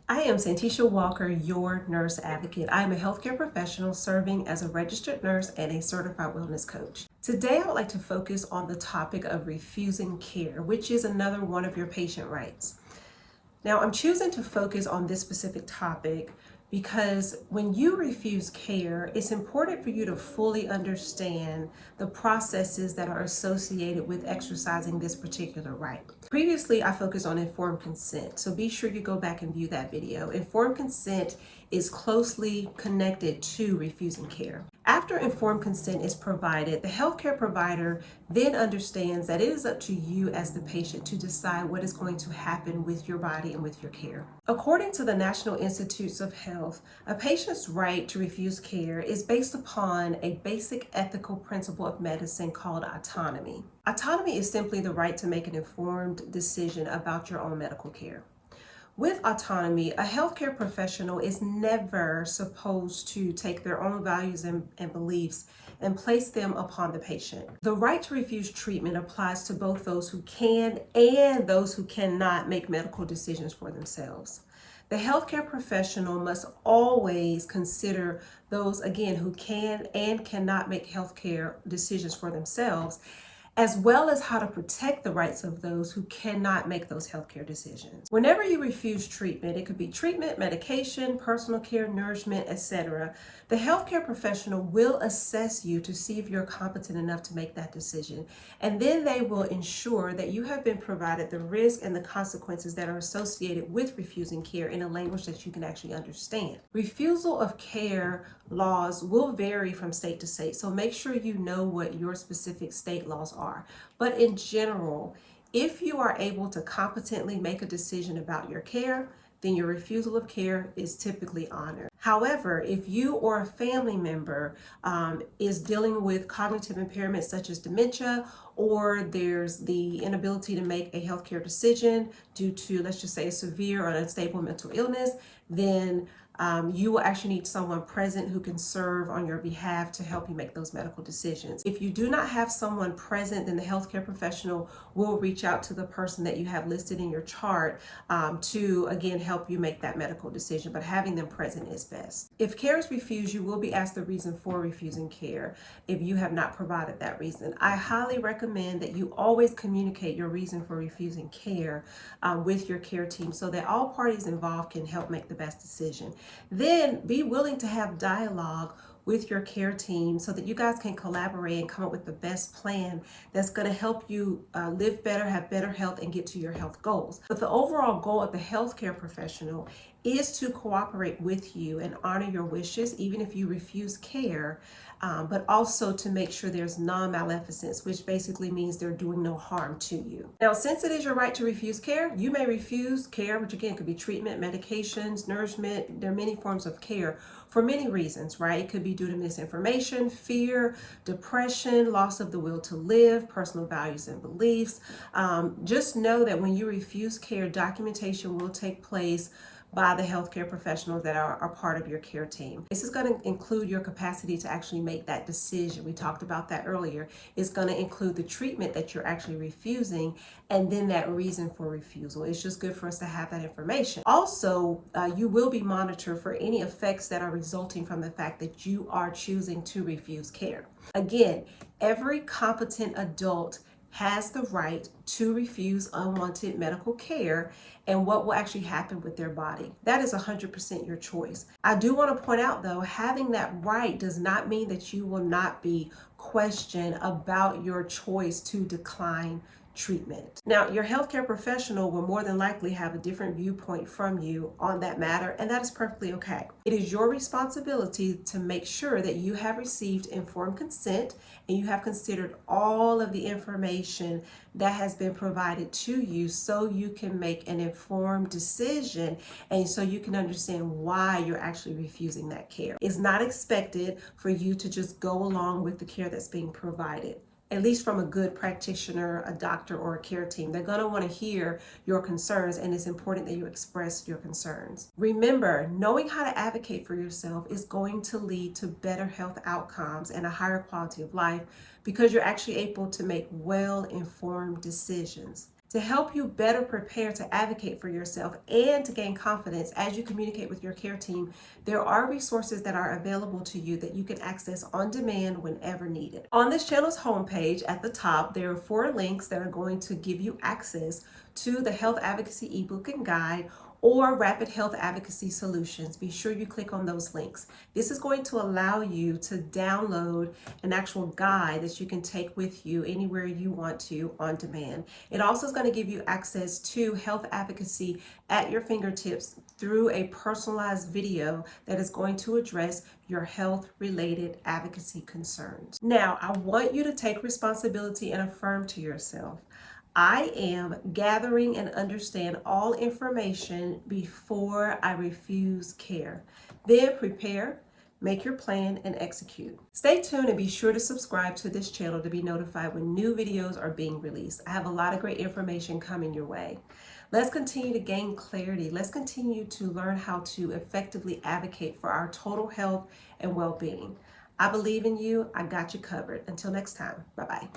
I am Santisha Walker, your nurse advocate. I am a healthcare professional serving as a registered nurse and a certified wellness coach. Today, I would like to focus on the topic of refusing care, which is another one of your patient rights. Now, I'm choosing to focus on this specific topic because when you refuse care, it's important for you to fully understand the processes that are associated with exercising this particular right. Previously, I focused on informed consent, so be sure you go back and view that video. Informed consent is closely connected to refusing care. After informed consent is provided, the healthcare provider then understands that it is up to you as the patient to decide what is going to happen with your body and with your care. According to the National Institutes of Health, a patient's right to refuse care is based upon a basic ethical principle of medicine called autonomy. Autonomy is simply the right to make an informed decision about your own medical care. With autonomy, a healthcare professional is never supposed to take their own values and beliefs and place them upon the patient. The right to refuse treatment applies to both those who can and those who cannot make medical decisions for themselves. The healthcare professional must always consider those, again, who can and cannot make healthcare decisions for themselves, as well as how to protect the rights of those who cannot make those healthcare decisions. Whenever you refuse treatment, it could be treatment, medication, personal care, nourishment, etc., the healthcare professional will assess you to see if you're competent enough to make that decision. And then they will ensure that you have been provided the risk and the consequences that are associated with refusing care in a language that you can actually understand. Refusal of care laws will vary from state to state, so make sure you know what your specific state laws are. But in general, if you are able to competently make a decision about your care, then your refusal of care is typically honored. However, if you or a family member is dealing with cognitive impairments such as dementia, or there's the inability to make a healthcare decision due to, let's just say, a severe or unstable mental illness, then you will actually need someone present who can serve on your behalf to help you make those medical decisions. If you do not have someone present, then the healthcare professional will reach out to the person that you have listed in your chart to, again, help you make that medical decision, but having them present is best. If care is refused, you will be asked the reason for refusing care if you have not provided that reason. I highly recommend that you always communicate your reason for refusing care with your care team so that all parties involved can help make the best decision. Then be willing to have dialogue with your care team so that you guys can collaborate and come up with the best plan that's going to help you live better, have better health, and get to your health goals. But the overall goal of the healthcare professional is to cooperate with you and honor your wishes, even if you refuse care, but also to make sure there's non-maleficence, which basically means they're doing no harm to you. Now, since it is your right to refuse care, you may refuse care, which again could be treatment, medications, nourishment. There are many forms of care for many reasons, right? It could be due to misinformation, fear, depression, loss of the will to live, personal values and beliefs. Just know that when you refuse care, documentation will take place by the healthcare professionals that are part of your care team. This is going to include your capacity to actually make that decision. We talked about that earlier. It's going to include the treatment that you're actually refusing and then that reason for refusal. It's just good for us to have that information. Also, you will be monitored for any effects that are resulting from the fact that you are choosing to refuse care. Again, every competent adult has the right to refuse unwanted medical care and what will actually happen with their body. That is 100% your choice. I do want to point out, though, having that right does not mean that you will not be questioned about your choice to decline treatment. Now, your healthcare professional will more than likely have a different viewpoint from you on that matter, and that is perfectly okay. It is your responsibility to make sure that you have received informed consent and you have considered all of the information that has been provided to you so you can make an informed decision and so you can understand why you're actually refusing that care. It's not expected for you to just go along with the care that's being provided. At least from a good practitioner, a doctor, or a care team. They're going to want to hear your concerns, and it's important that you express your concerns. Remember, knowing how to advocate for yourself is going to lead to better health outcomes and a higher quality of life because you're actually able to make well-informed decisions. To help you better prepare to advocate for yourself and to gain confidence as you communicate with your care team, there are resources that are available to you that you can access on demand whenever needed. On this channel's homepage at the top, there are 4 links that are going to give you access to the Health Advocacy ebook and guide or Rapid Health Advocacy Solutions. Be sure you click on those links. This is going to allow you to download an actual guide that you can take with you anywhere you want to on demand. It also is going to give you access to health advocacy at your fingertips through a personalized video that is going to address your health-related advocacy concerns. Now, I want you to take responsibility and affirm to yourself, I am gathering and understand all information before I refuse care. Then prepare, make your plan, and execute. Stay tuned and be sure to subscribe to this channel to be notified when new videos are being released. I have a lot of great information coming your way. Let's continue to gain clarity. Let's continue to learn how to effectively advocate for our total health and well-being. I believe in you. I got you covered. Until next time, bye-bye.